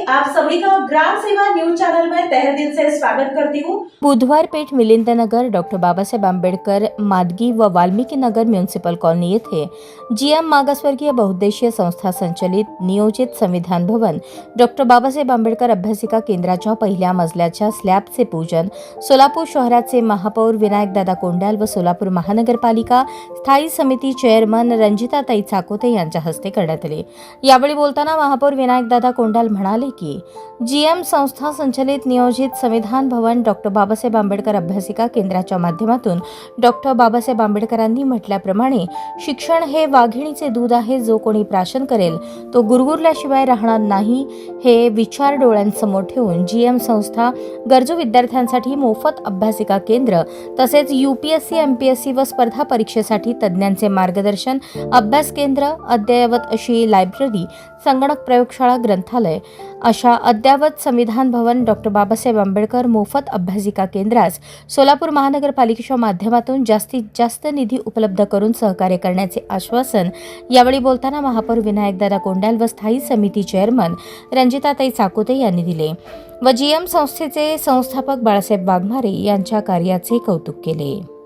आप सभी का ग्राम सेवा न्यूज चैनल में तहे दिल से स्वागत करती हूँ। बुधवार पेठ मिलिंदनगर डॉक्टर बाबासाहेब आंबेडकर मादगी व वाल्मिकी नगर म्युनिसिपल कॉलनी येथे जीएम मागासवर्गीय बहुउद्देशीय संस्था संचलित नियोजित संविधान भवन डॉक्टर बाबासाहेब आंबेडकर अभ्यासिका केंद्राच्या पहिल्या मजल्याच्या स्लॅबचे पूजन सोलापूर शहराचे महापौर विनायकदादा कोंडाल व सोलापूर महानगरपालिका स्थायी समिती चेअरमन रंजिताताई चाकोते यांच्या हस्ते करण्यात आले। यावेळी बोलताना महापौर विनायकदादा कोंडाल म्हणाले की जीएम संस्था संचलित नियोजित संविधान भवन डॉक्टर बाबासाहेब आंबेडकर अभ्यासिका केंद्राच्या माध्यमातून डॉक्टर बाबासाहेब आंबेडकरांनी म्हटल्याप्रमाणे शिक्षण हे वाघिणीचे दूध आहे, जो कोणी प्राशन करेल तो गुरगुरल्याशिवाय राहणार नाही हे विचार डोळ्यांसमोर ठेवून जीएम संस्था गरजू विद्यार्थ्यांसाठी मोफत अभ्यासिका केंद्र तसेच यूपीएससी एमपीएससी व स्पर्धा परीक्षेसाठी तज्ज्ञांचे मार्गदर्शन अभ्यास केंद्र अद्ययावत अशी लायब्ररी संगणक प्रयोगशाळा ग्रंथालय अशा अद्ययावत संविधान भवन डॉक्टर बाबासाहेब आंबेडकर मोफत अभ्यासिका केंद्रास सोलापूर महानगरपालिकेच्या माध्यमातून जास्तीत जास्त निधी उपलब्ध करून सहकार्य करण्याचे आश्वासन यावेळी बोलताना महापौर विनायकदादा कोंडाल व स्थायी समिती चेअरमन रंजिताताई चाकोते यांनी दिले व जीएम संस्थेचे संस्थापक बाळासाहेब वाघमारे यांच्या कार्याचे कौतुक केले।